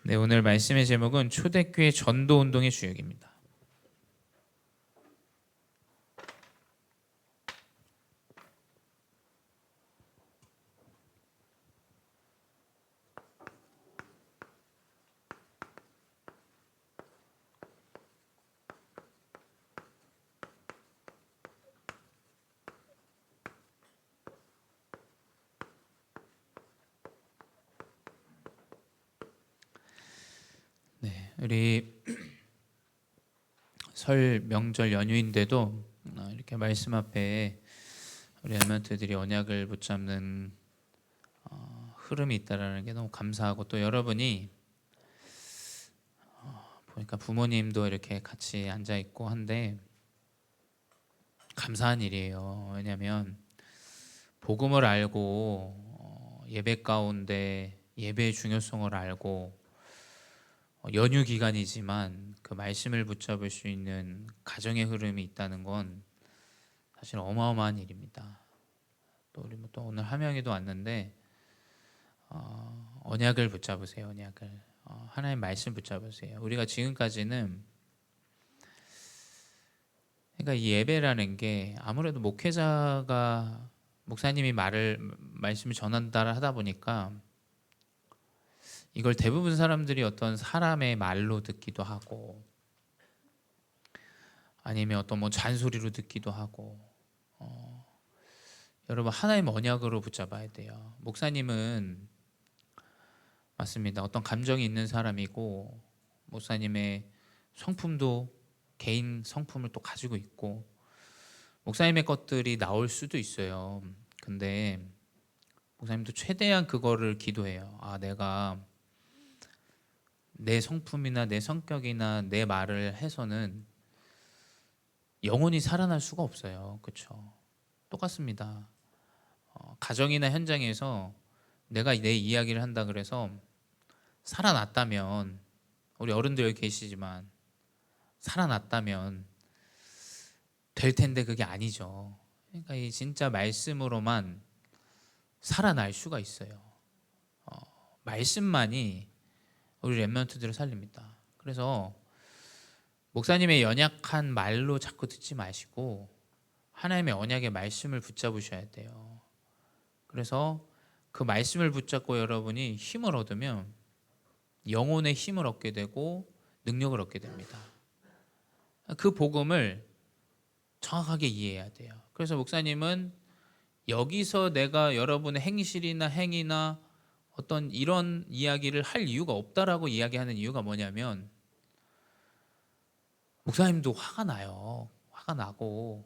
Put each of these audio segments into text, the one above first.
네, 오늘 말씀의 제목은 초대교회 전도 운동의 주역입니다. 네, 우리 설 명절 연휴인데도 이렇게 말씀 앞에 우리 엘멘트들이 언약을 붙잡는 흐름이 있다라는 게 너무 감사하고, 또 여러분이 보니까 부모님도 이렇게 같이 앉아 있고 한데 감사한 일이에요. 왜냐하면 복음을 알고 예배 가운데 예배의 중요성을 알고 연휴 기간이지만 그 말씀을 붙잡을 수 있는 가정의 흐름이 있다는 건 사실 어마어마한 일입니다. 또 우리 또 오늘 하명이도 왔는데 언약을 붙잡으세요. 언약을 하나님 말씀 붙잡으세요. 우리가 지금까지는, 그러니까 이 예배라는 게 아무래도 목회자가 목사님이 말씀을 전한다 하다 보니까 이걸 대부분 사람들이 어떤 사람의 말로 듣기도 하고 아니면 어떤 뭐 잔소리로 듣기도 하고, 여러분 하나님 언약으로 붙잡아야 돼요. 목사님은 맞습니다. 어떤 감정이 있는 사람이고 목사님의 성품도 개인 성품을 또 가지고 있고 목사님의 것들이 나올 수도 있어요. 근데 목사님도 최대한 그거를 기도해요. 내가 내 성품이나 내 성격이나 내 말을 해서는 영혼이 살아날 수가 없어요. 그렇죠? 똑같습니다. 가정이나 현장에서 내가 내 이야기를 한다 그래서 살아났다면, 우리 어른들 여기 계시지만 살아났다면 될 텐데 그게 아니죠. 그러니까 이 진짜 말씀으로만 살아날 수가 있어요. 말씀만이 우리 렘넌트들을 살립니다. 그래서 목사님의 연약한 말로 자꾸 듣지 마시고 하나님의 언약의 말씀을 붙잡으셔야 돼요. 그래서 그 말씀을 붙잡고 여러분이 힘을 얻으면 영혼의 힘을 얻게 되고 능력을 얻게 됩니다. 그 복음을 정확하게 이해해야 돼요. 그래서 목사님은 여기서 내가 여러분의 행실이나 행위나 어떤 이런 이야기를 할 이유가 없다라고 이야기하는 이유가 뭐냐면, 목사님도 화가 나요. 화가 나고,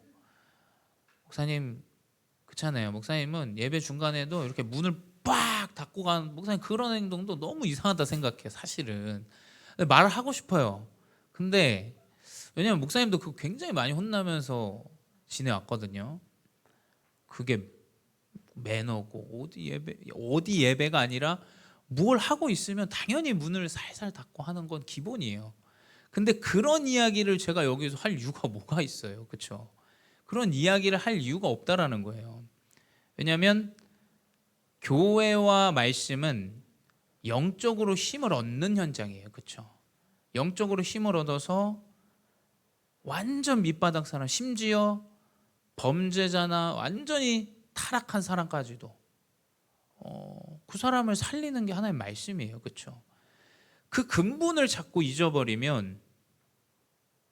목사님 그렇잖아요. 목사님은 예배 중간에도 이렇게 문을 빡 닫고 가는, 목사님 그런 행동도 너무 이상하다 생각해요. 사실은 말을 하고 싶어요. 근데 왜냐면 목사님도 그 굉장히 많이 혼나면서 지내왔거든요. 그게 매너고 어디 예배가 아니라 뭘 하고 있으면 당연히 문을 살살 닫고 하는 건 기본이에요. 근데 그런 이야기를 제가 여기서 할 이유가 뭐가 있어요? 그렇죠? 그런 이야기를 할 이유가 없다라는 거예요. 왜냐하면 교회와 말씀은 영적으로 힘을 얻는 현장이에요. 그렇죠? 영적으로 힘을 얻어서 완전 밑바닥 사람, 심지어 범죄자나 완전히 타락한 사람까지도 그 사람을 살리는 게 하나의 말씀이에요. 그렇죠? 그 근본을 자꾸 잊어버리면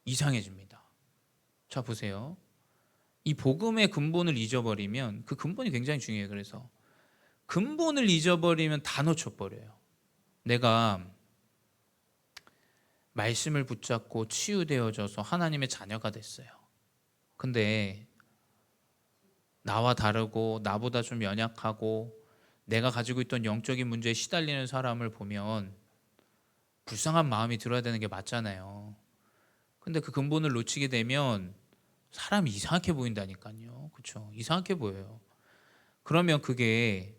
이상해집니다. 자 보세요. 이 복음의 근본을 잊어버리면, 그 근본이 굉장히 중요해요. 그래서 근본을 잊어버리면 다 놓쳐버려요. 내가 말씀을 붙잡고 치유되어져서 하나님의 자녀가 됐어요. 근데 나와 다르고 나보다 좀 연약하고 내가 가지고 있던 영적인 문제에 시달리는 사람을 보면 불쌍한 마음이 들어야 되는 게 맞잖아요. 근데 그 근본을 놓치게 되면 사람이 이상하게 보인다니까요. 그렇죠? 이상하게 보여요. 그러면 그게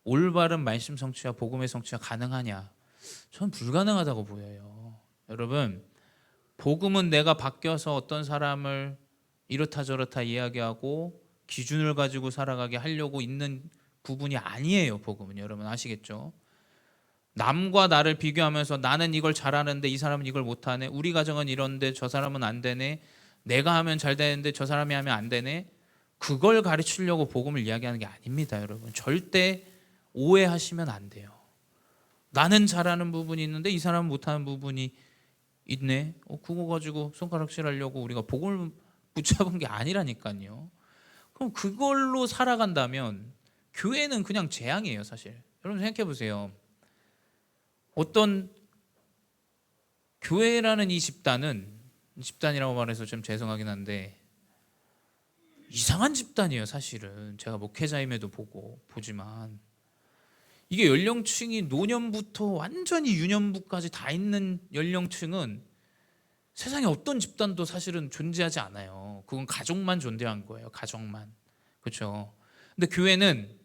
올바른 말씀 성취와 복음의 성취가 가능하냐? 저는 불가능하다고 보여요. 여러분, 복음은 내가 바뀌어서 어떤 사람을 이렇다 저렇다 이야기하고 기준을 가지고 살아가게 하려고 있는 부분이 아니에요. 복음은 여러분 아시겠죠? 남과 나를 비교하면서 나는 이걸 잘하는데 이 사람은 이걸 못하네. 우리 가정은 이런데 저 사람은 안 되네. 내가 하면 잘 되는데 저 사람이 하면 안 되네. 그걸 가르치려고 복음을 이야기하는 게 아닙니다, 여러분. 절대 오해하시면 안 돼요. 나는 잘하는 부분이 있는데 이 사람은 못하는 부분이 있네. 그거 가지고 손가락질하려고 우리가 복음을 붙잡은 게 아니라니까요. 그럼 그걸로 살아간다면 교회는 그냥 재앙이에요, 사실. 여러분 생각해 보세요. 어떤 교회라는 이 집단이라고 말해서 좀 죄송하긴 한데 이상한 집단이에요, 사실은. 제가 목회자임에도 보지만 이게 연령층이 노년부터 완전히 유년부까지 다 있는 연령층은 세상에 어떤 집단도 사실은 존재하지 않아요. 그건 가족만 존재한 거예요, 가족만. 그렇죠? 근데 교회는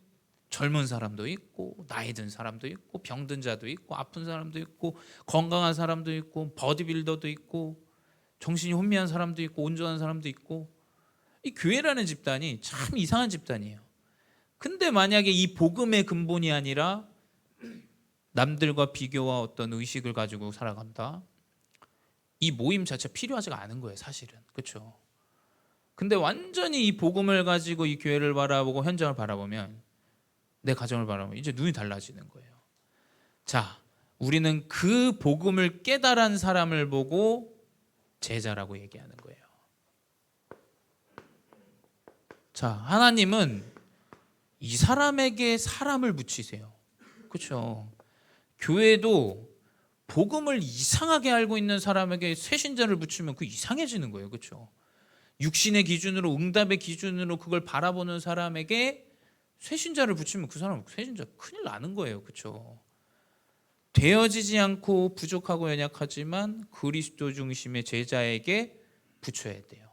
젊은 사람도 있고 나이 든 사람도 있고 병든 자도 있고 아픈 사람도 있고 건강한 사람도 있고 버디빌더도 있고 정신이 혼미한 사람도 있고 온전한 사람도 있고, 이 교회라는 집단이 참 이상한 집단이에요. 근데 만약에 이 복음의 근본이 아니라 남들과 비교와 어떤 의식을 가지고 살아간다, 이 모임 자체가 필요하지가 않은 거예요, 사실은. 그렇죠? 근데 완전히 이 복음을 가지고 이 교회를 바라보고 현장을 바라보면, 내 가정을 바라보면 이제 눈이 달라지는 거예요. 자, 우리는 그 복음을 깨달은 사람을 보고 제자라고 얘기하는 거예요. 자, 하나님은 이 사람에게 사람을 붙이세요. 그렇죠? 교회도 복음을 이상하게 알고 있는 사람에게 새신자를 붙이면 그 이상해지는 거예요. 그렇죠? 육신의 기준으로, 응답의 기준으로 그걸 바라보는 사람에게 새신자를 붙이면 그 사람은 새신자 큰일 나는 거예요. 그렇죠? 되어지지 않고 부족하고 연약하지만 그리스도 중심의 제자에게 붙여야 돼요.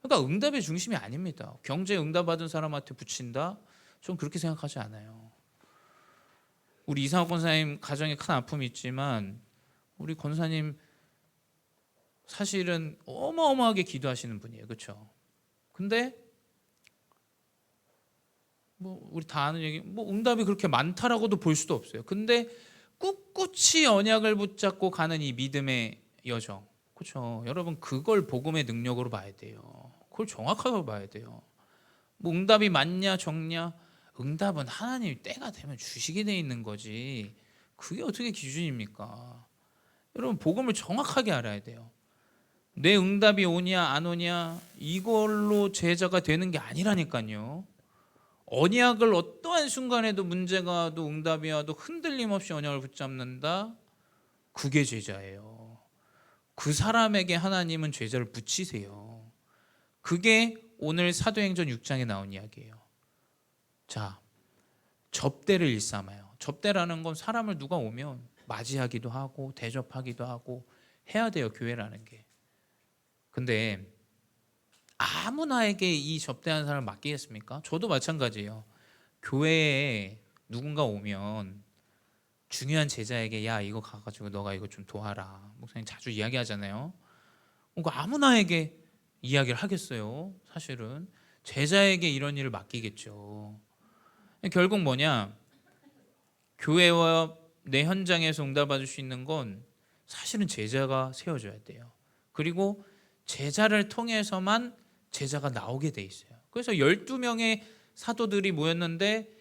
그러니까 응답의 중심이 아닙니다. 경제에 응답 받은 사람한테 붙인다? 좀 그렇게 생각하지 않아요. 우리 이상학 권사님 가정에 큰 아픔이 있지만 우리 권사님 사실은 어마어마하게 기도하시는 분이에요. 그렇죠? 근데 뭐 우리 다 아는 얘기, 뭐 응답이 그렇게 많다라고도 볼 수도 없어요. 근데 꿋꿋이 언약을 붙잡고 가는 이 믿음의 여정, 그렇죠? 여러분 그걸 복음의 능력으로 봐야 돼요. 그걸 정확하게 봐야 돼요. 뭐 응답이 많냐 적냐, 응답은 하나님이 때가 되면 주시게 돼 있는 거지 그게 어떻게 기준입니까? 여러분 복음을 정확하게 알아야 돼요. 내 응답이 오냐 안 오냐 이걸로 제자가 되는 게 아니라니까요. 언약을 어떠한 순간에도 문제가 와도 응답이 와도 흔들림 없이 언약을 붙잡는다, 그게 제자예요. 그 사람에게 하나님은 제자를 붙이세요. 그게 오늘 사도행전 6장에 나온 이야기예요. 자, 접대를 일삼아요. 접대라는 건 사람을 누가 오면 맞이하기도 하고 대접하기도 하고 해야 돼요, 교회라는 게. 근데 아무나에게 이 접대하는 사람을 맡기겠습니까? 저도 마찬가지예요. 교회에 누군가 오면 중요한 제자에게 야 이거 가가지고 너가 이거 좀 도와라, 목사님 자주 이야기하잖아요. 그러니까 아무나에게 이야기를 하겠어요. 사실은 제자에게 이런 일을 맡기겠죠. 결국 뭐냐, 교회와 내 현장에서 응답받을 수 있는 건 사실은 제자가 세워줘야 돼요. 그리고 제자를 통해서만 제자가 나오게 돼 있어요. 그래서 12명의 사도들이 모였는데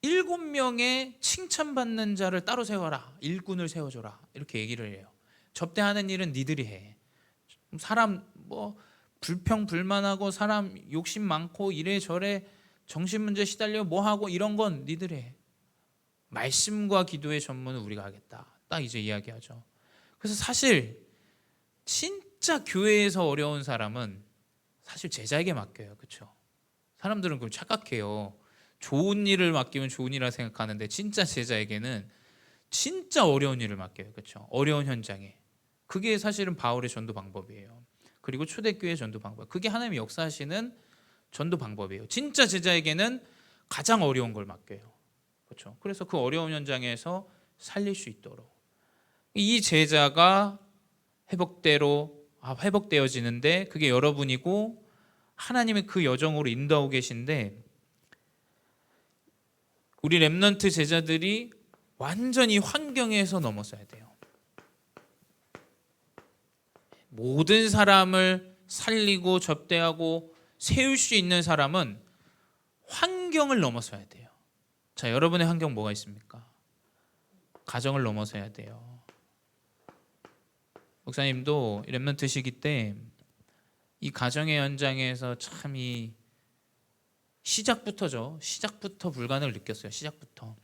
7명의 칭찬받는 자를 따로 세워라, 일꾼을 세워줘라, 이렇게 얘기를 해요. 접대하는 일은 니들이 해. 사람 뭐 불평불만하고 사람 욕심 많고 이래저래 정신문제 시달려 뭐하고 이런 건 니들이 해. 말씀과 기도의 전문은 우리가 하겠다, 딱 이제 이야기하죠. 그래서 사실 진짜 교회에서 어려운 사람은 사실 제자에게 맡겨요. 그렇죠? 사람들은 그걸 착각해요. 좋은 일을 맡기면 좋은 일이라 생각하는데 진짜 제자에게는 진짜 어려운 일을 맡겨요. 그렇죠? 어려운 현장에. 그게 사실은 바울의 전도 방법이에요. 그리고 초대교회 전도 방법. 그게 하나님이 역사하시는 전도 방법이에요. 진짜 제자에게는 가장 어려운 걸 맡겨요. 그렇죠? 그래서 그 어려운 현장에서 살릴 수 있도록 이 제자가 회복되어지는데 그게 여러분이고 하나님의 그 여정으로 인도하고 계신데, 우리 렘넌트 제자들이 완전히 환경에서 넘어서야 돼요. 모든 사람을 살리고 접대하고 세울 수 있는 사람은 환경을 넘어서야 돼요. 자, 여러분의 환경 뭐가 있습니까? 가정을 넘어서야 돼요. 목사님도 렘넌트 시기 때 이 가정의 현장에서 참 이 시작부터 불가능을 느꼈어요. 시작부터.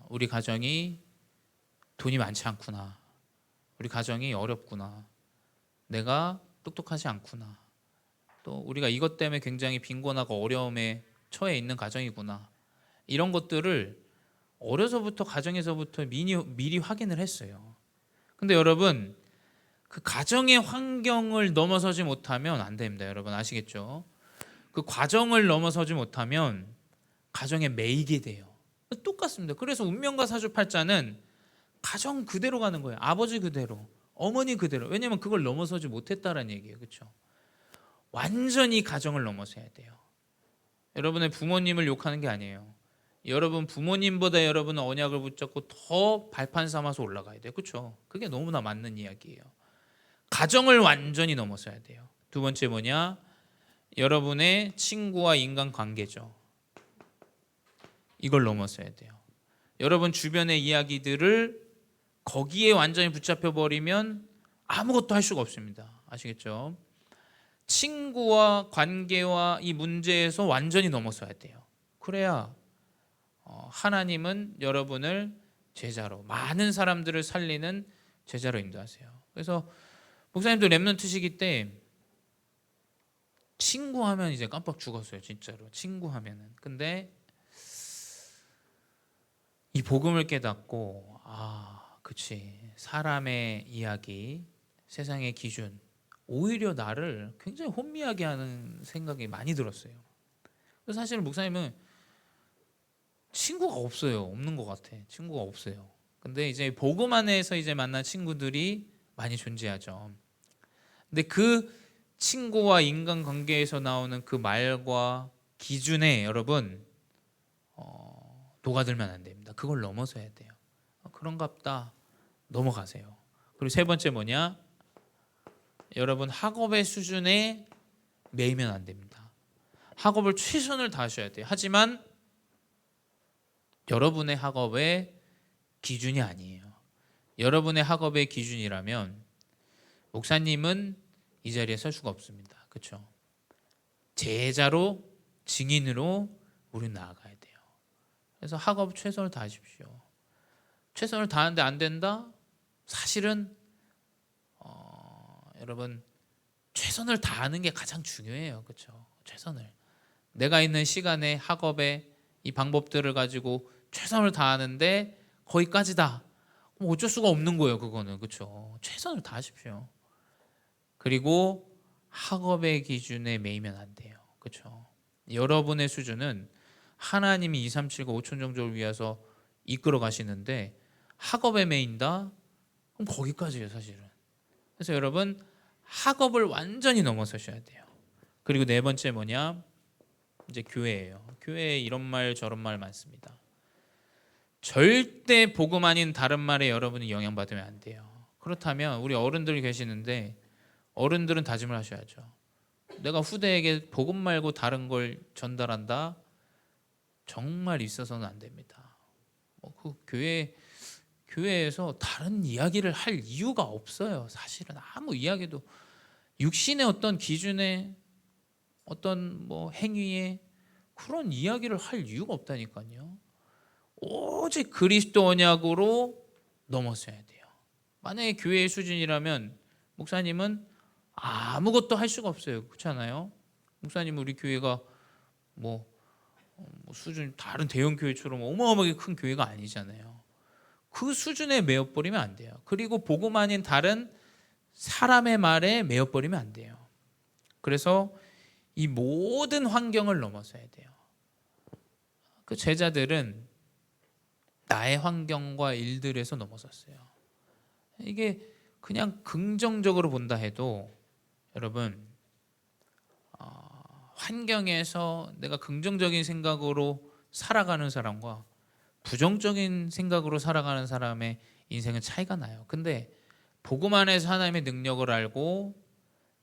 우리 가정이 돈이 많지 않구나. 우리 가정이 어렵구나. 내가 똑똑하지 않구나. 또 우리가 이것 때문에 굉장히 빈곤하고 어려움에 처해 있는 가정이구나. 이런 것들을 어려서부터 가정에서부터 미리 확인을 했어요. 근데 여러분, 그 가정의 환경을 넘어서지 못하면 안 됩니다. 여러분 아시겠죠? 그 과정을 넘어서지 못하면 가정에 매이게 돼요. 똑같습니다. 그래서 운명과 사주팔자는 가정 그대로 가는 거예요. 아버지 그대로, 어머니 그대로. 왜냐하면 그걸 넘어서지 못했다라는 얘기예요. 그렇죠? 완전히 가정을 넘어서야 돼요. 여러분의 부모님을 욕하는 게 아니에요. 여러분 부모님보다 여러분은 언약을 붙잡고 더 발판 삼아서 올라가야 돼요. 그렇죠? 그게 너무나 맞는 이야기예요. 가정을 완전히 넘어서야 돼요. 두 번째 뭐냐? 여러분의 친구와 인간관계죠. 이걸 넘어서야 돼요. 여러분 주변의 이야기들을 거기에 완전히 붙잡혀 버리면 아무것도 할 수가 없습니다. 아시겠죠? 친구와 관계와 이 문제에서 완전히 넘어서야 돼요. 그래야 하나님은 여러분을 제자로, 많은 사람들을 살리는 제자로 인도하세요. 그래서 목사님도 렘넌트 시기 때 친구 하면 이제 깜빡 죽었어요. 진짜로 친구 하면은. 근데 이 복음을 깨닫고 그치, 사람의 이야기, 세상의 기준, 오히려 나를 굉장히 혼미하게 하는 생각이 많이 들었어요. 그래서 사실은 목사님은 친구가 없어요. 없는 것 같아. 친구가 없어요. 근데 이제 복음 안에서 이제 만난 친구들이 많이 존재하죠. 근데 그 친구와 인간관계에서 나오는 그 말과 기준에 여러분 녹아들면 안 됩니다. 그걸 넘어서야 돼요. 그런갑다 넘어가세요. 그리고 세 번째 뭐냐? 여러분 학업의 수준에 매이면 안 됩니다. 학업을 최선을 다하셔야 돼요. 하지만 여러분의 학업의 기준이 아니에요. 여러분의 학업의 기준이라면 목사님은 이 자리에 설 수가 없습니다. 그렇죠? 제자로, 증인으로 우리는 나아가야 돼요. 그래서 학업 최선을 다하십시오. 최선을 다하는데 안 된다? 사실은 여러분 최선을 다하는 게 가장 중요해요. 그렇죠? 최선을. 내가 있는 시간에 학업에 이 방법들을 가지고 최선을 다하는데 거기까지다. 그럼 어쩔 수가 없는 거예요. 그거는. 그렇죠? 최선을 다하십시오. 그리고 학업의 기준에 매이면 안 돼요. 그렇죠? 여러분의 수준은 하나님이 2, 3, 7과 5천 정조를 위해서 이끌어 가시는데 학업에 매인다? 그럼 거기까지예요. 사실은. 그래서 여러분 학업을 완전히 넘어서셔야 돼요. 그리고 네 번째 뭐냐? 이제 교회예요. 교회에 이런 말 저런 말 많습니다. 절대 복음 아닌 다른 말에 여러분이 영향받으면 안 돼요. 그렇다면 우리 어른들이 계시는데 어른들은 다짐을 하셔야죠. 내가 후대에게 복음 말고 다른 걸 전달한다? 정말 있어서는 안 됩니다. 그 교회에서 다른 이야기를 할 이유가 없어요. 사실은 아무 이야기도 육신의 어떤 기준에 어떤 행위에 그런 이야기를 할 이유가 없다니까요. 오직 그리스도 언약으로 넘어서야 돼요. 만약에 교회의 수준이라면 목사님은 아무것도 할 수가 없어요. 그렇잖아요. 목사님은 우리 교회가 수준 다른 대형 교회처럼 어마어마하게 큰 교회가 아니잖아요. 그 수준에 매여버리면 안 돼요. 그리고 복음 아닌 다른 사람의 말에 매여버리면 안 돼요. 그래서 이 모든 환경을 넘어서야 돼요. 그 제자들은 나의 환경과 일들에서 넘어섰어요. 이게 그냥 긍정적으로 본다 해도 여러분 환경에서 내가 긍정적인 생각으로 살아가는 사람과 부정적인 생각으로 살아가는 사람의 인생은 차이가 나요. 근데 복음 안에서 하나님의 능력을 알고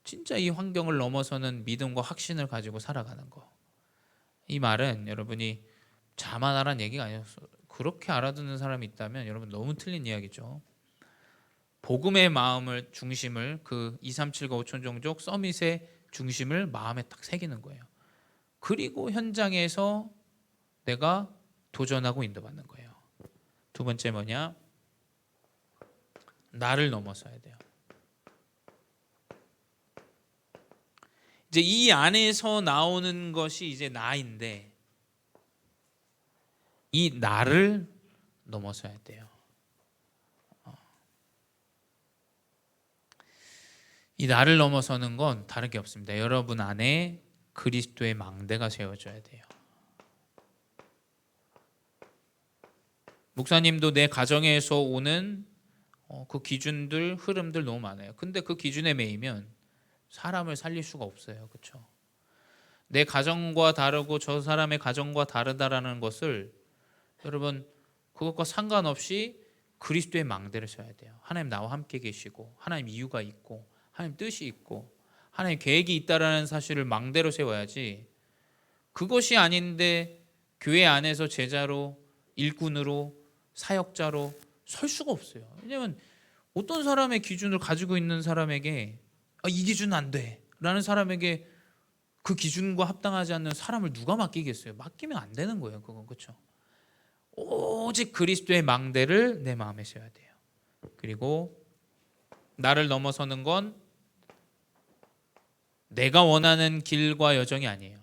진짜 이 환경을 넘어서는 믿음과 확신을 가지고 살아가는 거. 이 말은 여러분이 자만하라는 얘기가 아니었어요. 그렇게 알아듣는 사람이 있다면 여러분 너무 틀린 이야기죠. 복음의 마음을 중심을 그 237과 5천 종족 서밋의 중심을 마음에 딱 새기는 거예요. 그리고 현장에서 내가 도전하고 인도받는 거예요. 두 번째 뭐냐? 나를 넘어서야 돼요. 이제 이 안에서 나오는 것이 이제 나인데 이 나를 넘어서야 돼요. 이 나를 넘어서는 건 다른 게 없습니다. 여러분 안에 그리스도의 망대가 세워져야 돼요. 목사님도 내 가정에서 오는 그 기준들, 흐름들 너무 많아요. 근데 그 기준에 매이면 사람을 살릴 수가 없어요. 그렇죠? 내 가정과 다르고 저 사람의 가정과 다르다라는 것을 여러분 그것과 상관없이 그리스도의 망대를 써야 돼요. 하나님 나와 함께 계시고 하나님 이유가 있고 하나님 뜻이 있고 하나님 계획이 있다라는 사실을 망대로 세워야지 그것이 아닌데 교회 안에서 제자로 일꾼으로 사역자로 설 수가 없어요. 왜냐하면 어떤 사람의 기준을 가지고 있는 사람에게 이 기준은 안 돼 라는 사람에게 그 기준과 합당하지 않는 사람을 누가 맡기겠어요? 맡기면 안 되는 거예요. 그건 그렇죠. 오직 그리스도의 망대를 내 마음에 세워야 돼요. 그리고 나를 넘어서는 건 내가 원하는 길과 여정이 아니에요.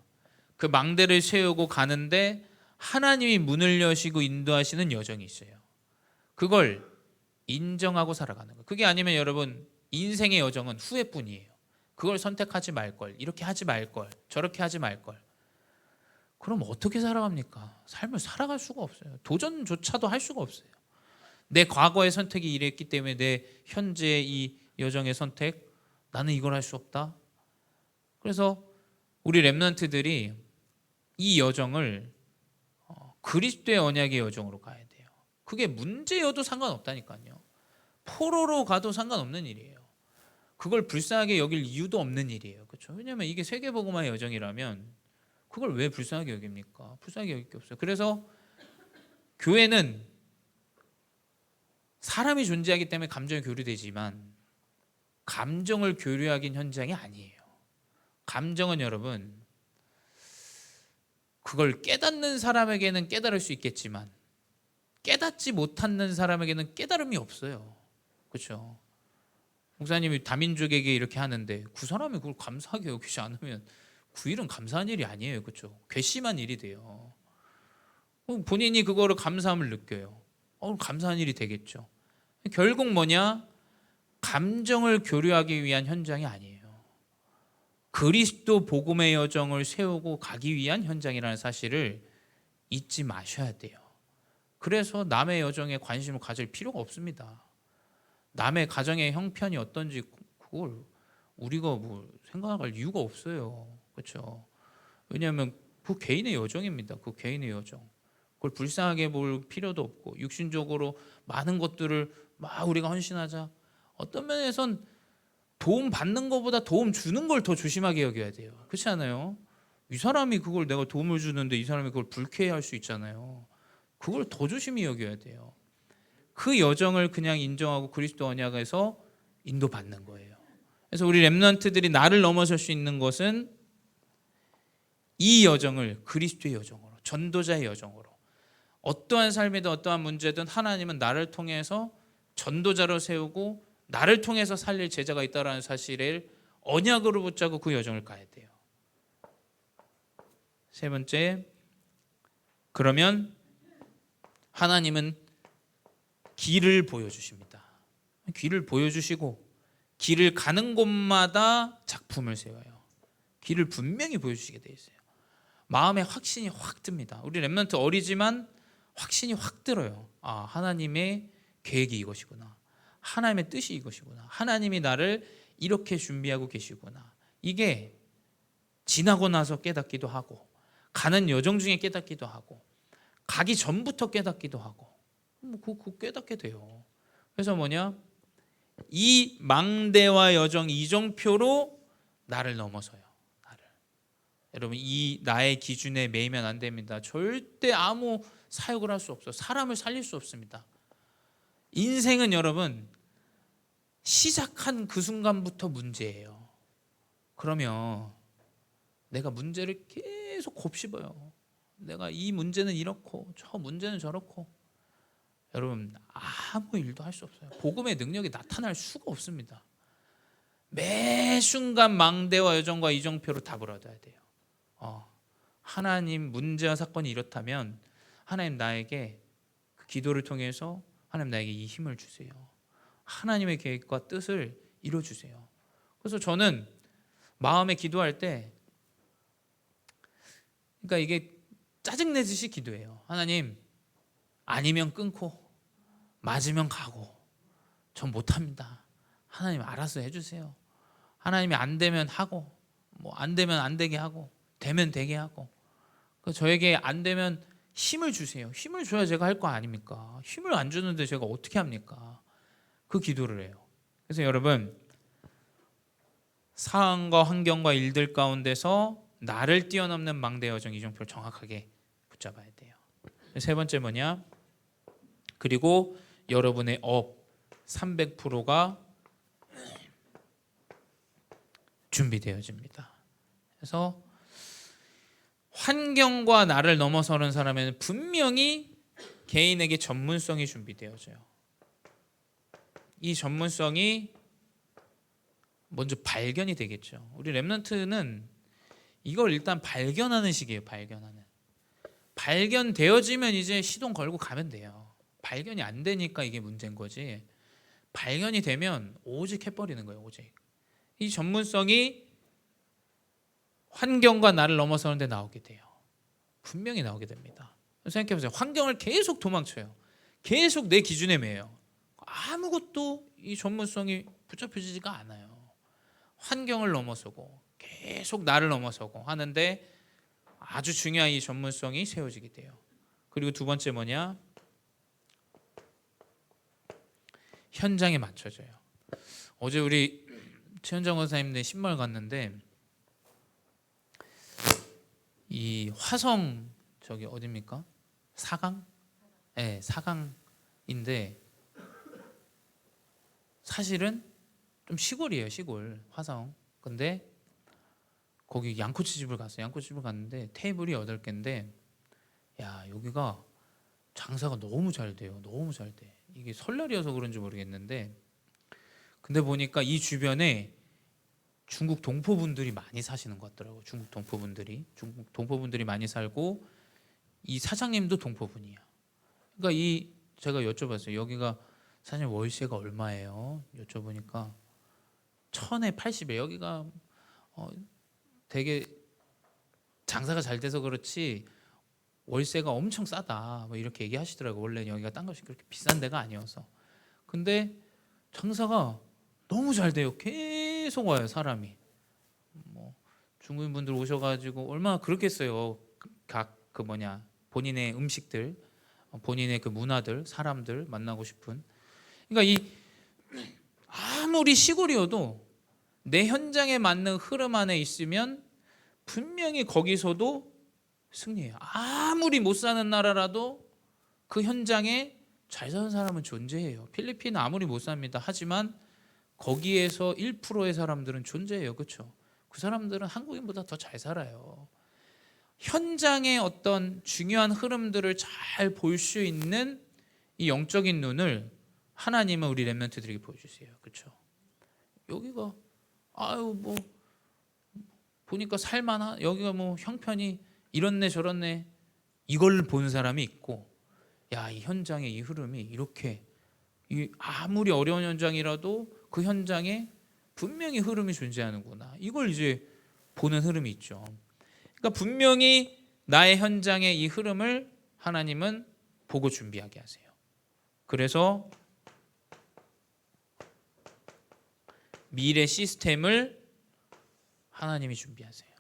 그 망대를 세우고 가는데 하나님이 문을 여시고 인도하시는 여정이 있어요. 그걸 인정하고 살아가는 거예요. 그게 아니면 여러분 인생의 여정은 후회뿐이에요. 그걸 선택하지 말걸, 이렇게 하지 말걸, 저렇게 하지 말걸. 그럼 어떻게 살아갑니까? 삶을 살아갈 수가 없어요. 도전조차도 할 수가 없어요. 내 과거의 선택이 이랬기 때문에 내 현재의 이 여정의 선택, 나는 이걸 할 수 없다. 그래서 우리 렘넌트들이 이 여정을 그리스도의 언약의 여정으로 가야 돼요. 그게 문제여도 상관없다니까요. 포로로 가도 상관없는 일이에요. 그걸 불쌍하게 여길 이유도 없는 일이에요. 그렇죠? 왜냐하면 이게 세계복음화의 여정이라면 그걸 왜 불쌍하게 여깁니까? 불쌍하게 여길 게 없어요. 그래서 교회는 사람이 존재하기 때문에 감정이 교류되지만 감정을 교류하긴 현장이 아니에요. 감정은 여러분 그걸 깨닫는 사람에게는 깨달을 수 있겠지만 깨닫지 못하는 사람에게는 깨달음이 없어요. 그렇죠? 목사님이 다민족에게 이렇게 하는데 그 사람이 그걸 감사하게 여기지 않으면 그 일은 감사한 일이 아니에요. 그렇죠? 괘씸한 일이 돼요. 본인이 그거를 감사함을 느껴요. 감사한 일이 되겠죠. 결국 뭐냐? 감정을 교류하기 위한 현장이 아니에요. 그리스도 복음의 여정을 세우고 가기 위한 현장이라는 사실을 잊지 마셔야 돼요. 그래서 남의 여정에 관심을 가질 필요가 없습니다. 남의 가정의 형편이 어떤지 그걸 우리가 뭐 생각할 이유가 없어요. 그렇죠? 왜냐하면 그 개인의 여정입니다. 그 개인의 여정. 그걸 불쌍하게 볼 필요도 없고 육신적으로 많은 것들을 막 우리가 헌신하자. 어떤 면에선 도움 받는 것보다 도움 주는 걸 더 조심하게 여겨야 돼요. 그렇지 않아요? 이 사람이 그걸 내가 도움을 주는데 이 사람이 그걸 불쾌해할 수 있잖아요. 그걸 더 조심히 여겨야 돼요. 그 여정을 그냥 인정하고 그리스도 언약에서 인도받는 거예요. 그래서 우리 렘넌트들이 나를 넘어설 수 있는 것은 이 여정을 그리스도의 여정으로, 전도자의 여정으로, 어떠한 삶이든 어떠한 문제든 하나님은 나를 통해서 전도자로 세우고 나를 통해서 살릴 제자가 있다는 사실을 언약으로 붙잡고 그 여정을 가야 돼요. 세 번째, 그러면 하나님은 길을 보여주십니다. 길을 보여주시고 길을 가는 곳마다 작품을 세워요. 길을 분명히 보여주시게 돼 있어요. 마음에 확신이 확 듭니다. 우리 렘넌트 어리지만 확신이 확 들어요. 하나님의 계획이 이것이구나. 하나님의 뜻이 이것이구나. 하나님이 나를 이렇게 준비하고 계시구나. 이게 지나고 나서 깨닫기도 하고 가는 여정 중에 깨닫기도 하고 가기 전부터 깨닫기도 하고 그 깨닫게 돼요. 그래서 뭐냐? 이 망대와 여정 이정표로 나를 넘어서요. 나를. 여러분 이 나의 기준에 매이면 안 됩니다. 절대 아무 사역을 할 수 없어요. 사람을 살릴 수 없습니다. 인생은 여러분 시작한 그 순간부터 문제예요. 그러면 내가 문제를 계속 곱씹어요. 내가 이 문제는 이렇고 저 문제는 저렇고 여러분 아무 일도 할 수 없어요. 복음의 능력이 나타날 수가 없습니다. 매 순간 망대와 여정과 이정표로 답을 얻어야 돼요. 하나님 문제와 사건이 이렇다면 하나님 나에게 그 기도를 통해서 하나님 나에게 이 힘을 주세요. 하나님의 계획과 뜻을 이루어주세요. 그래서 저는 마음에 기도할 때 그러니까 이게 짜증내듯이 기도해요. 하나님 아니면 끊고 맞으면 가고 전 못합니다. 하나님 알아서 해주세요. 하나님이 안 되면 하고 뭐 안 되면 안 되게 하고 되면 되게 하고 저에게 안 되면 힘을 주세요. 힘을 줘야 제가 할 거 아닙니까? 힘을 안 주는데 제가 어떻게 합니까? 그 기도를 해요. 그래서 여러분 상황과 환경과 일들 가운데서 나를 뛰어넘는 망대 여정 이정표를 정확하게 붙잡아야 돼요. 세 번째 뭐냐? 그리고 여러분의 업 300%가 준비되어집니다. 그래서 환경과 나를 넘어서는 사람에는 분명히 개인에게 전문성이 준비되어져요. 이 전문성이 먼저 발견이 되겠죠. 우리 렘넌트는 이걸 일단 발견하는 시기예요. 발견되어지면 이제 시동 걸고 가면 돼요. 발견이 안 되니까 이게 문제인 거지. 발견이 되면 오직 해버리는 거예요. 오직. 이 전문성이 환경과 나를 넘어서는 데 나오게 돼요. 분명히 나오게 됩니다. 생각해보세요. 환경을 계속 도망쳐요. 계속 내 기준에 매요. 아무것도 이 전문성이 붙잡혀지지가 않아요. 환경을 넘어서고 계속 나를 넘어서고 하는데 아주 중요한 이 전문성이 세워지게 돼요. 그리고 두 번째 뭐냐? 현장에 맞춰져요. 어제 우리 최현정 원사님네 신발 갔는데 이 화성 저기 어디입니까? 사강? 네, 사강인데 사실은 좀 시골이에요. 시골 화성. 근데 거기 양꼬치집을 갔어요. 양꼬치집을 갔는데 테이블이 8개인데 야 여기가 장사가 너무 잘 돼요. 너무 잘 돼. 이게 설날이어서 그런지 모르겠는데 근데 보니까 이 주변에 중국 동포분들이 많이 사시는 것 같더라고요. 중국 동포분들이 많이 살고 이 사장님도 동포분이야. 그러니까 이 제가 여쭤봤어요. 여기가 사장님 월세가 얼마예요? 여쭤보니까 1000에 80에 여기가 되게 장사가 잘 돼서 그렇지 월세가 엄청 싸다 뭐 이렇게 얘기하시더라고요. 원래 여기가 딴 것이 그렇게 비싼 데가 아니어서. 근데 장사가 너무 잘 돼요. 계속 와요 사람이. 뭐 중국인분들 오셔가지고 얼마나 그렇겠어요. 각 그 본인의 음식들, 본인의 그 문화들, 사람들 만나고 싶은. 그러니까 이 아무리 시골이어도 내 현장에 맞는 흐름 안에 있으면 분명히 거기서도 승리해요. 아무리 못 사는 나라라도 그 현장에 잘 사는 사람은 존재해요. 필리핀은 아무리 못 삽니다. 하지만 거기에서 1%의 사람들은 존재해요. 그렇죠? 그 사람들은 한국인보다 더 잘 살아요. 현장의 어떤 중요한 흐름들을 잘 볼 수 있는 이 영적인 눈을 하나님은 우리 렘넌트들에게 보여주세요. 그렇죠? 여기가 아유 뭐 보니까 살만한 여기가 뭐 형편이 이렇네 저렇네 이걸 보는 사람이 있고 야 이 현장의 이 흐름이 이렇게 아무리 어려운 현장이라도 그 현장에 분명히 흐름이 존재하는구나 이걸 이제 보는 흐름이 있죠. 그러니까 분명히 나의 현장의 이 흐름을 하나님은 보고 준비하게 하세요. 그래서 미래 시스템을 하나님이 준비하세요.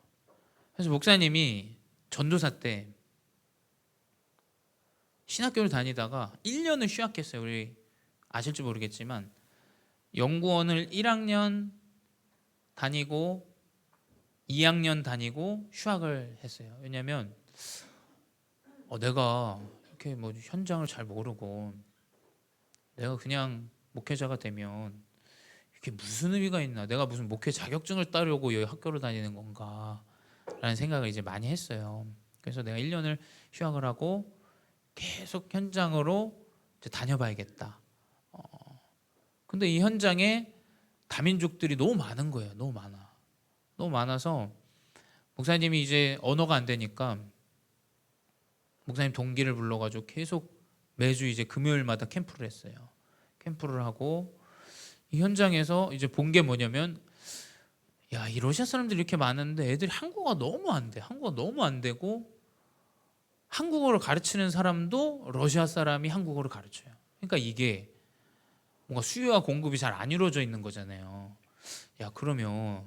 그래서 목사님이 전도사 때 신학교를 다니다가 1년을 휴학했어요. 우리 아실지 모르겠지만 연구원을 1학년 다니고 2학년 다니고 휴학을 했어요. 왜냐하면 내가 이렇게 뭐 현장을 잘 모르고 내가 그냥 목회자가 되면 이게 무슨 의미가 있나? 내가 무슨 목회 자격증을 따려고 여기 학교를 다니는 건가? 라는 생각을 이제 많이 했어요. 그래서 내가 1년을 휴학을 하고 계속 현장으로 이제 다녀봐야겠다. 근데 이 현장에 다민족들이 너무 많은 거예요. 너무 많아. 너무 많아서 목사님이 이제 언어가 안 되니까 목사님 동기를 불러가지고 계속 매주 이제 금요일마다 캠프를 했어요. 캠프를 하고 이 현장에서 이제 본 게 뭐냐면 야, 이 러시아 사람들이 이렇게 많은데 애들이 한국어가 너무 안 돼. 한국어가 너무 안 되고 한국어를 가르치는 사람도 러시아 사람이 한국어를 가르쳐요. 그러니까 이게 뭔가 수요와 공급이 잘 안 이루어져 있는 거잖아요. 야, 그러면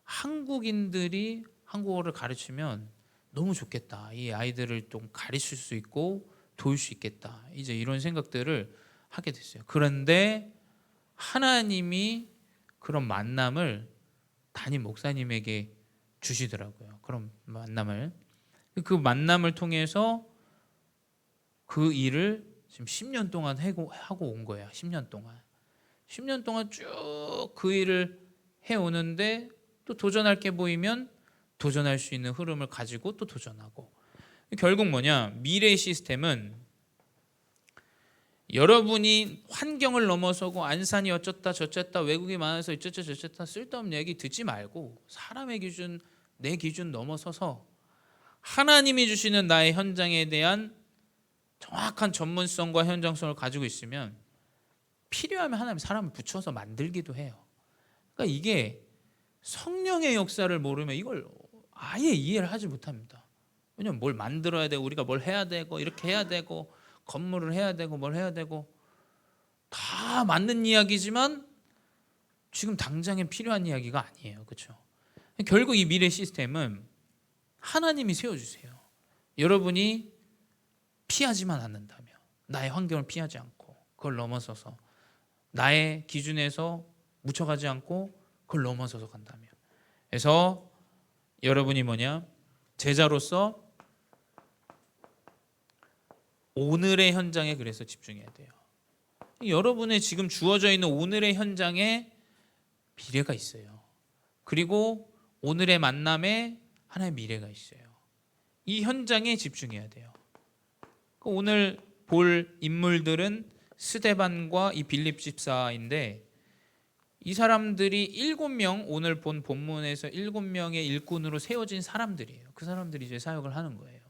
한국인들이 한국어를 가르치면 너무 좋겠다. 이 아이들을 좀 가르칠 수 있고 도울 수 있겠다. 이제 이런 생각들을 하게 됐어요. 그런데 하나님이 그런 만남을 담임 목사님에게 주시더라고요. 그런 만남을. 그 만남을 통해서 그 일을 지금 10년 동안 하고 온 거예요. 10년 동안. 10년 동안 쭉 그 일을 해오는데 또 도전할 게 보이면 도전할 수 있는 흐름을 가지고 또 도전하고. 결국 뭐냐? 미래의 시스템은 여러분이 환경을 넘어서고 안산이 어쩌다 저쩌다 외국이 많아서 어쩌다 저쩌다 쓸데없는 얘기 듣지 말고 사람의 기준, 내 기준 넘어서서 하나님이 주시는 나의 현장에 대한 정확한 전문성과 현장성을 가지고 있으면 필요하면 하나님 사람을 붙여서 만들기도 해요. 그러니까 이게 성령의 역사를 모르면 이걸 아예 이해를 하지 못합니다. 왜냐면 뭘 만들어야 되고 우리가 뭘 해야 되고 이렇게 해야 되고 건물을 해야 되고 뭘 해야 되고 다 맞는 이야기지만 지금 당장에 필요한 이야기가 아니에요. 그렇죠? 결국 이 미래 시스템은 하나님이 세워주세요. 여러분이 피하지만 않는다면, 나의 환경을 피하지 않고 그걸 넘어서서 나의 기준에서 묻혀가지 않고 그걸 넘어서서 간다면, 그래서 여러분이 뭐냐? 제자로서 오늘의 현장에 그래서 집중해야 돼요. 여러분의 지금 주어져 있는 오늘의 현장에 미래가 있어요. 그리고 오늘의 만남에 하나의 미래가 있어요. 이 현장에 집중해야 돼요. 오늘 볼 인물들은 스데반과 이 빌립 집사인데 이 사람들이 7명, 오늘 본 본문에서 7명의 일꾼으로 세워진 사람들이에요. 그 사람들이 이제 사역을 하는 거예요.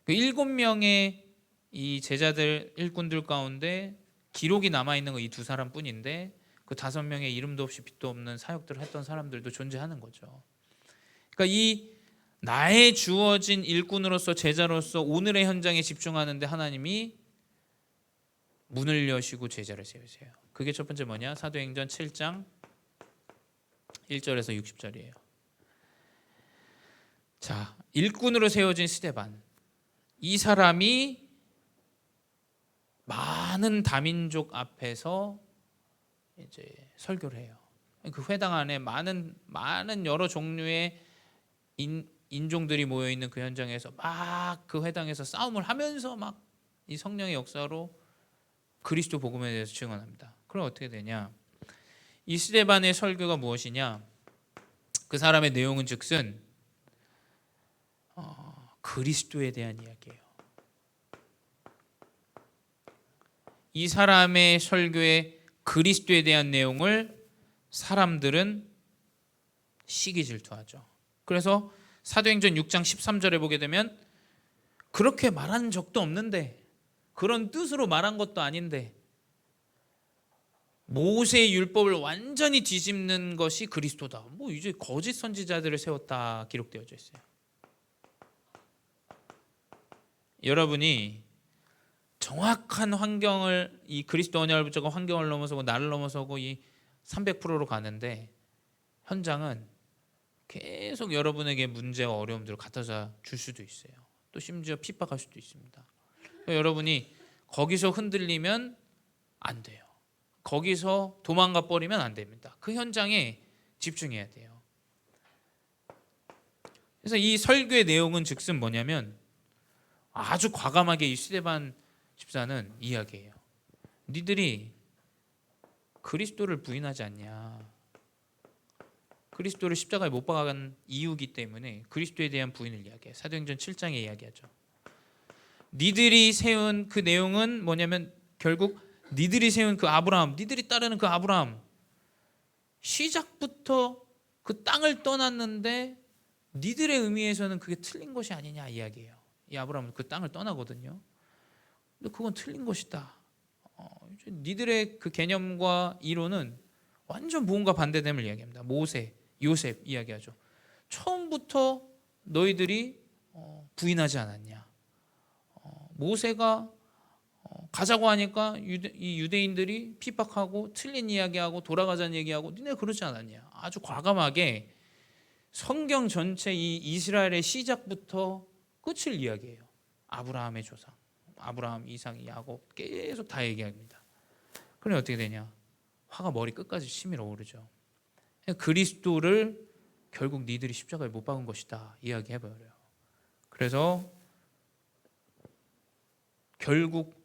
그 7명의 이 제자들 일꾼들 가운데 기록이 남아있는 거 이 두 사람뿐인데 그 5명의 이름도 없이 빛도 없는 사역들을 했던 사람들도 존재하는 거죠. 그러니까 이 나의 주어진 일꾼으로서 제자로서 오늘의 현장에 집중하는데 하나님이 문을 여시고 제자를 세우세요. 그게 첫 번째 뭐냐? 사도행전 7장 1절에서 60절이에요. 자, 일꾼으로 세워진 스데반. 이 사람이 많은 다민족 앞에서 이제 설교를 해요. 그 회당 안에 많은 여러 종류의 인종들이 모여 있는 그 현장에서 막 그 회당에서 싸움을 하면서 막 이 성령의 역사로 그리스도 복음에 대해서 증언합니다. 그럼 어떻게 되냐? 이 스데반의 설교가 무엇이냐? 그 사람의 내용은 즉슨 그리스도에 대한 이야기예요. 이 사람의 설교에 그리스도에 대한 내용을 사람들은 시기 질투하죠. 그래서 사도행전 6장 13절에 보게 되면 그렇게 말한 적도 없는데 그런 뜻으로 말한 것도 아닌데 모세의 율법을 완전히 뒤집는 것이 그리스도다. 뭐 이제 거짓 선지자들을 세웠다 기록되어져 있어요. 여러분이 정확한 환경을 이 그리스도 언약을 붙잡고 환경을 넘어서고 나를 넘어서고 이 300%로 가는데 현장은 계속 여러분에게 문제와 어려움들을 갖다 줄 수도 있어요. 또 심지어 핍박할 수도 있습니다. 여러분이 거기서 흔들리면 안 돼요. 거기서 도망가 버리면 안 됩니다. 그 현장에 집중해야 돼요. 그래서 이 설교의 내용은 즉슨 뭐냐면 아주 과감하게 이 스데반 집사는 이야기해요. 니들이 그리스도를 부인하지 않냐. 그리스도를 십자가에 못 박은 이유기 때문에 그리스도에 대한 부인을 이야기해요. 사도행전 7장에 이야기하죠. 니들이 세운 그 내용은 뭐냐면 결국 니들이 세운 그 아브라함, 니들이 따르는 그 아브라함, 시작부터 그 땅을 떠났는데 니들의 의미에서는 그게 틀린 것이 아니냐 이야기해요. 이 아브라함은 그 땅을 떠나거든요. 근데 그건 틀린 것이다. 니들의 그 개념과 이론은 완전 무언가 반대됨을 이야기합니다. 모세, 요셉 이야기하죠. 처음부터 너희들이 부인하지 않았냐. 모세가 가자고 하니까 이 유대인들이 핍박하고 틀린 이야기하고 돌아가자는 얘기하고 니네 그러지 않았냐. 아주 과감하게 성경 전체 이 이스라엘의 시작부터 끝을 이야기해요. 아브라함의 조상, 아브라함, 이삭, 야곱 계속 다 얘기합니다. 그럼 어떻게 되냐? 화가 머리 끝까지 치밀어 오르죠. 그리스도를 결국 니들이 십자가에 못 박은 것이다 이야기해버려요. 그래서 결국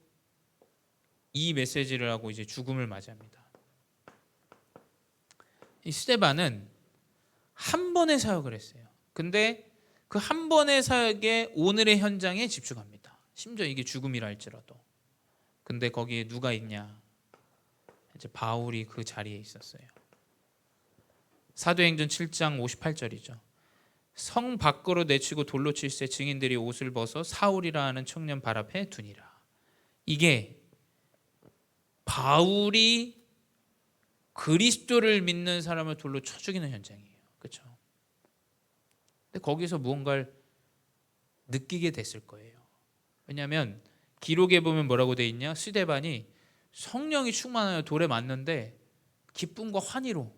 이 메시지를 하고 이제 죽음을 맞이합니다. 이 스데반은 한 번의 사역을 했어요. 근데 그 한 번의 사역에 오늘의 현장에 집중합니다. 심지어 이게 죽음이라 할지라도. 근데 거기에 누가 있냐? 이제 바울이 그 자리에 있었어요. 사도행전 7장 58절이죠. 성 밖으로 내치고 돌로 칠세 증인들이 옷을 벗어 사울이라 하는 청년 발 앞에 두니라. 이게 바울이 그리스도를 믿는 사람을 돌로 쳐 죽이는 현장이에요. 그렇죠? 근데 거기서 무언가를 느끼게 됐을 거예요. 왜냐하면 기록에 보면 뭐라고 돼 있냐? 스데반이 성령이 충만하여 돌에 맞는데 기쁨과 환희로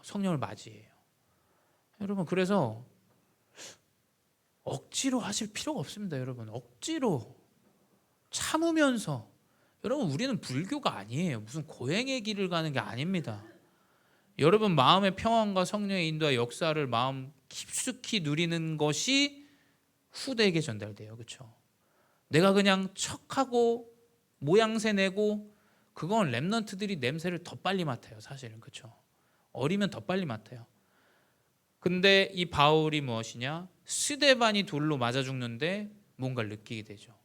성령을 맞이해요. 여러분, 그래서 억지로 하실 필요가 없습니다. 여러분, 억지로 참으면서, 여러분, 우리는 불교가 아니에요. 무슨 고행의 길을 가는 게 아닙니다. 여러분 마음의 평안과 성령의 인도와 역사를 마음 깊숙이 누리는 것이 후대에게 전달돼요. 그렇죠? 내가 그냥 척하고 모양새 내고 그건 랩런트들이 냄새를 더 빨리 맡아요. 사실은. 그렇죠? 어리면 더 빨리 맡아요. 근데 이 바울이 무엇이냐? 스데반이 돌로 맞아 죽는데 뭔가를 느끼게 되죠.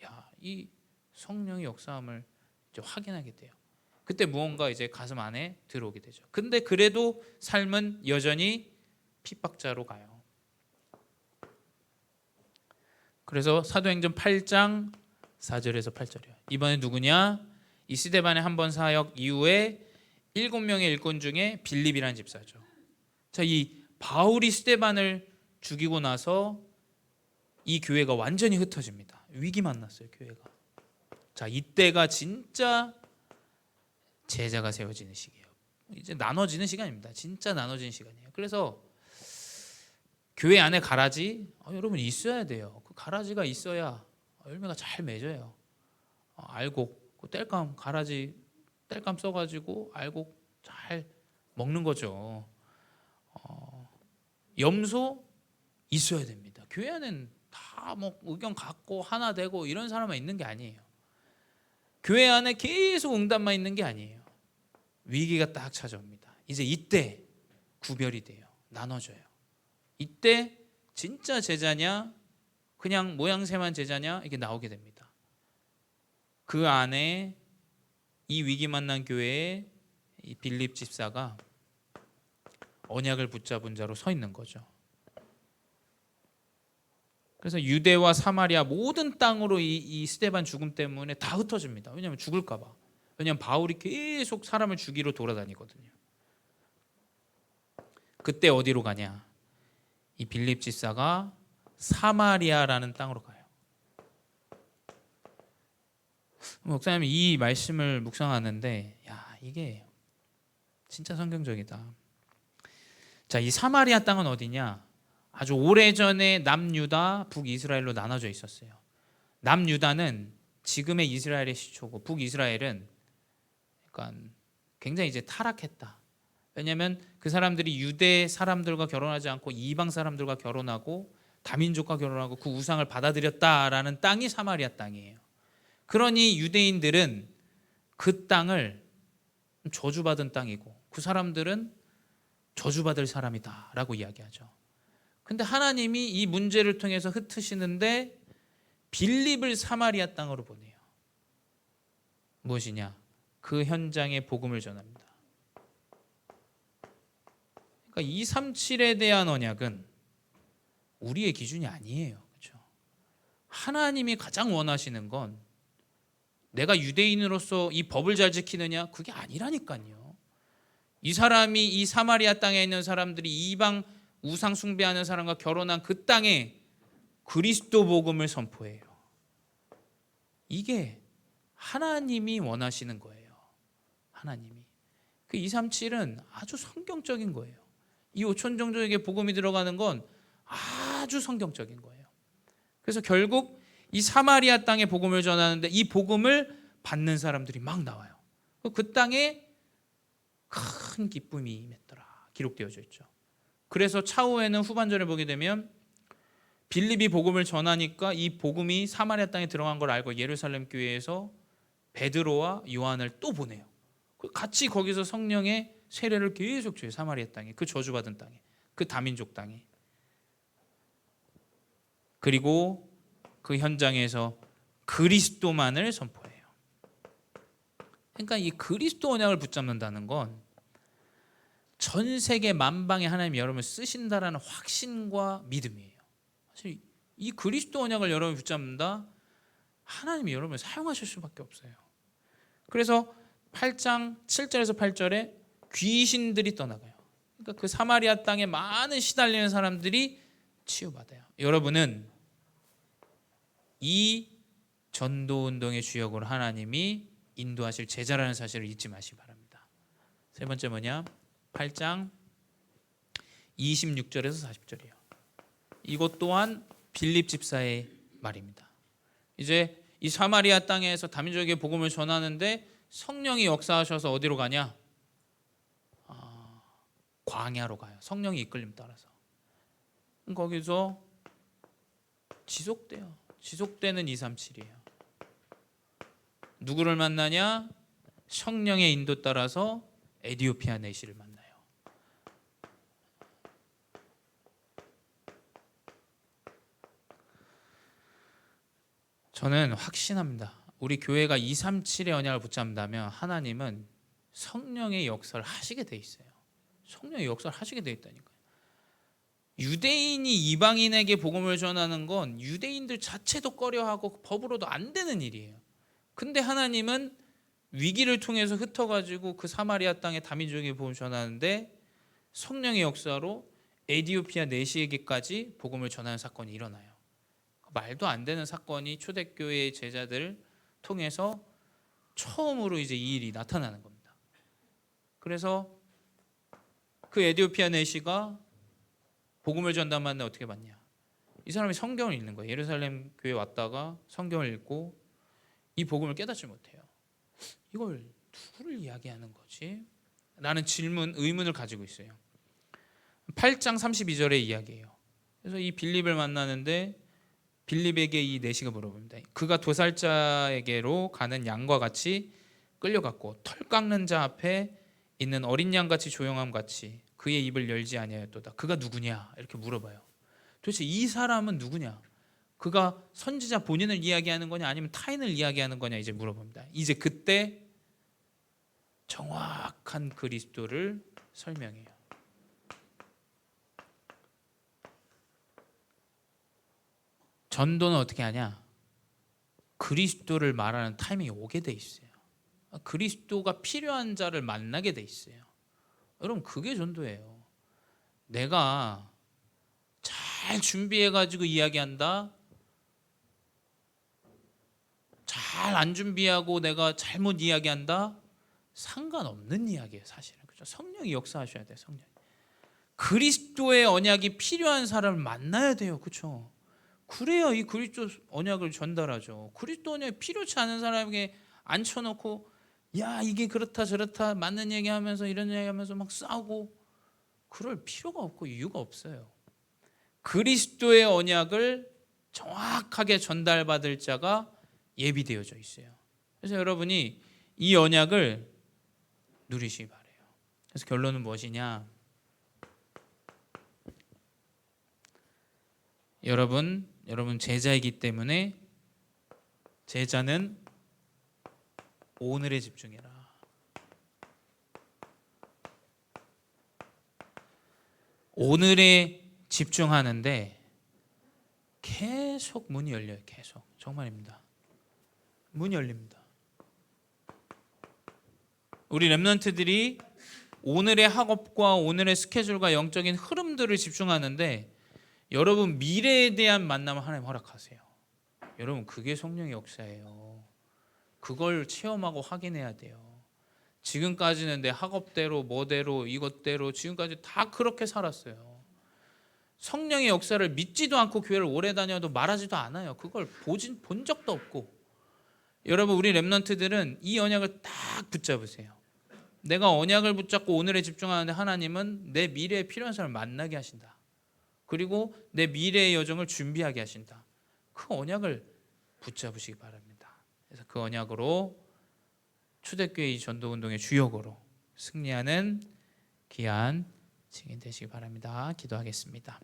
야, 이 성령의 역사함을 이제 확인하게 돼요. 그때 무언가 이제 가슴 안에 들어오게 되죠. 근데 그래도 삶은 여전히 핍박자로 가요. 그래서 사도행전 8장 4절에서 8절이에요. 이번에 누구냐? 이 스데반의 한 번 사역 이후에 7명의 일꾼 중에 빌립이라는 집사죠. 자, 이 바울이 스데반을 죽이고 나서 이 교회가 완전히 흩어집니다. 위기 만났어요, 교회가. 자, 이때가 진짜 제자가 세워지는 시기예요. 이제 나눠지는 시간입니다. 진짜 나눠지는 시간이에요. 그래서 교회 안에 가라지 여러분 있어야 돼요. 그 가라지가 있어야 열매가 잘 맺어요. 알곡, 그 땔감 가라지 땔감 써가지고 알곡 잘 먹는 거죠. 염소 있어야 됩니다. 교회 안에는 다 뭐 의견 갖고 하나 되고 이런 사람만 있는 게 아니에요. 교회 안에 계속 응답만 있는 게 아니에요. 위기가 딱 찾아옵니다. 이제 이때 구별이 돼요. 나눠져요. 이때 진짜 제자냐 그냥 모양새만 제자냐 이게 나오게 됩니다. 그 안에 이 위기 만난 교회에 이 빌립 집사가 언약을 붙잡은 자로 서 있는 거죠. 그래서 유대와 사마리아 모든 땅으로 이 스데반 죽음 때문에 다 흩어집니다. 왜냐하면 죽을까 봐. 왜냐하면 바울이 계속 사람을 죽이러 돌아다니거든요. 그때 어디로 가냐? 이 빌립 집사가 사마리아라는 땅으로 가요. 목사님이 이 말씀을 묵상하는데 야, 이게 진짜 성경적이다. 자, 이 사마리아 땅은 어디냐? 아주 오래전에 남유다, 북이스라엘로 나눠져 있었어요. 남유다는 지금의 이스라엘의 시초고 북이스라엘은 그러니까 굉장히 이제 타락했다. 왜냐하면 그 사람들이 유대 사람들과 결혼하지 않고 이방 사람들과 결혼하고 다민족과 결혼하고 그 우상을 받아들였다라는 땅이 사마리아 땅이에요. 그러니 유대인들은 그 땅을 저주받은 땅이고 그 사람들은 저주받을 사람이다라고 이야기하죠. 근데 하나님이 이 문제를 통해서 흩으시는데 빌립을 사마리아 땅으로 보내요. 무엇이냐? 그 현장에 복음을 전합니다. 그러니까 237에 대한 언약은 우리의 기준이 아니에요. 그렇죠? 하나님이 가장 원하시는 건 내가 유대인으로서 이 법을 잘 지키느냐? 그게 아니라니까요. 이 사람이 이 사마리아 땅에 있는 사람들이 이방 우상 숭배하는 사람과 결혼한 그 땅에 그리스도 복음을 선포해요. 이게 하나님이 원하시는 거예요. 하나님이. 그 237은 아주 성경적인 거예요. 이 5천 종족에게 복음이 들어가는 건 아주 성경적인 거예요. 그래서 결국 이 사마리아 땅에 복음을 전하는데 이 복음을 받는 사람들이 막 나와요. 그 땅에 큰 기쁨이 임했더라 기록되어져 있죠. 그래서 차후에는 후반절에 보게 되면 빌립이 복음을 전하니까 이 복음이 사마리아 땅에 들어간 걸 알고 예루살렘 교회에서 베드로와 요한을 또 보내요. 같이 거기서 성령의 세례를 계속 줘요. 사마리아 땅에, 그 저주받은 땅에, 그 다민족 땅에. 그리고 그 현장에서 그리스도만을 선포해요. 그러니까 이 그리스도 언약을 붙잡는다는 건 전 세계 만방에 하나님이 여러분을 쓰신다라는 확신과 믿음이에요. 사실 이 그리스도 언약을 여러분이 붙잡는다, 하나님이 여러분을 사용하실 수밖에 없어요. 그래서 8장 7절에서 8절에 귀신들이 떠나가요. 그러니까 그 사마리아 땅에 많은 시달리는 사람들이 치유받아요. 여러분은 이 전도운동의 주역으로 하나님이 인도하실 제자라는 사실을 잊지 마시기 바랍니다. 세 번째 뭐냐? 8장 26절에서 40절이에요. 이것 또한 빌립 집사의 말입니다. 이제 이 사마리아 땅에서 다민족에게 복음을 전하는데 성령이 역사하셔서 어디로 가냐? 광야로 가요. 성령이 이끌림 따라서. 거기서 지속돼요. 지속되는 237이에요. 누구를 만나냐? 성령의 인도 따라서 에디오피아 내시를 만나요. 저는 확신합니다. 우리 교회가 237의 언약을 붙잡는다면 하나님은 성령의 역사를 하시게 돼 있어요. 성령의 역사를 하시게 돼 있다니까요. 유대인이 이방인에게 복음을 전하는 건 유대인들 자체도 꺼려하고 법으로도 안 되는 일이에요. 근데 하나님은 위기를 통해서 흩어가지고 그 사마리아 땅에 다민족에게 복음을 전하는데 성령의 역사로 에디오피아 내시에게까지 복음을 전하는 사건이 일어나요. 말도 안 되는 사건이 초대교회의 제자들 통해서 처음으로 이제 이 일이 나타나는 겁니다. 그래서 그 에디오피아 내시가 복음을 전담하는데 어떻게 받냐? 이 사람이 성경을 읽는 거예요. 예루살렘 교회 왔다가 성경을 읽고 이 복음을 깨닫지 못해요. 이걸 누구를 이야기하는 거지? 라는 의문을 가지고 있어요. 8장 32절의 이야기예요. 그래서 이 빌립을 만나는데 빌립에게 이 내시가 물어봅니다. 그가 도살자에게로 가는 양과 같이 끌려갔고 털 깎는 자 앞에 있는 어린 양같이 조용함 같이 그의 입을 열지 아니하였도다. 그가 누구냐? 이렇게 물어봐요. 도대체 이 사람은 누구냐? 그가 선지자 본인을 이야기하는 거냐 아니면 타인을 이야기하는 거냐 이제 물어봅니다. 이제 그때 정확한 그리스도를 설명해요. 전도는 어떻게 하냐? 그리스도를 말하는 타이밍이 오게 돼 있어요. 그리스도가 필요한 자를 만나게 돼 있어요. 여러분 그게 전도예요. 내가 잘 준비해가지고 이야기한다. 잘 안 준비하고 내가 잘못 이야기한다. 상관없는 이야기예요, 사실은. 그렇죠? 성령이 역사하셔야 돼요, 성령. 그리스도의 언약이 필요한 사람을 만나야 돼요, 그렇죠? 그래야 이 그리스도 언약을 전달하죠. 그리스도 언약이 필요치 않은 사람에게 앉혀놓고 야 이게 그렇다 저렇다 맞는 얘기하면서 이런 얘기하면서 막 싸우고 그럴 필요가 없고 이유가 없어요. 그리스도의 언약을 정확하게 전달받을 자가 예비되어져 있어요. 그래서 여러분이 이 언약을 누리시기 바래요. 그래서 결론은 무엇이냐? 여러분 제자이기 때문에 제자는 오늘에 집중해라. 오늘에 집중하는데 계속 문이 열려요. 계속. 정말입니다. 문이 열립니다. 우리 렘넌트들이 오늘의 학업과 오늘의 스케줄과 영적인 흐름들을 집중하는데 여러분 미래에 대한 만남을 하나님 허락하세요. 여러분 그게 성령의 역사예요. 그걸 체험하고 확인해야 돼요. 지금까지는 내 학업대로 뭐대로 이것대로 지금까지 다 그렇게 살았어요. 성령의 역사를 믿지도 않고 교회를 오래 다녀도 말하지도 않아요. 그걸 본 적도 없고. 여러분 우리 렘넌트들은 이 언약을 딱 붙잡으세요. 내가 언약을 붙잡고 오늘에 집중하는데 하나님은 내 미래에 필요한 사람을 만나게 하신다. 그리고 내 미래의 여정을 준비하게 하신다. 그 언약을 붙잡으시기 바랍니다. 그래서 그 언약으로 초대교회 이 전도운동의 주역으로 승리하는 귀한 증인 되시기 바랍니다. 기도하겠습니다.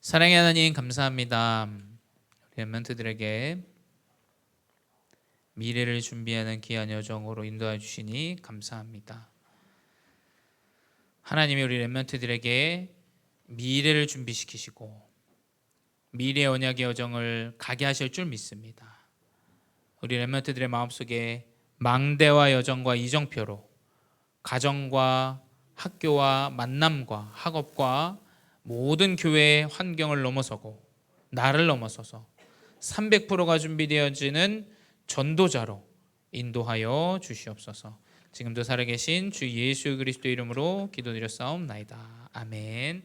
사랑의 하나님 감사합니다. 우리 렘넌트들에게 미래를 준비하는 귀한 여정으로 인도해 주시니 감사합니다. 하나님이 우리 렘넌트들에게 미래를 준비시키시고 미래 언약의 여정을 가게 하실 줄 믿습니다. 우리 렘넌트들의 마음속에 망대와 여정과 이정표로 가정과 학교와 만남과 학업과 모든 교회의 환경을 넘어서고 나를 넘어서서 300%가 준비되어지는 전도자로 인도하여 주시옵소서. 지금도 살아계신 주 예수 그리스도 이름으로 기도드렸사옵나이다. 아멘.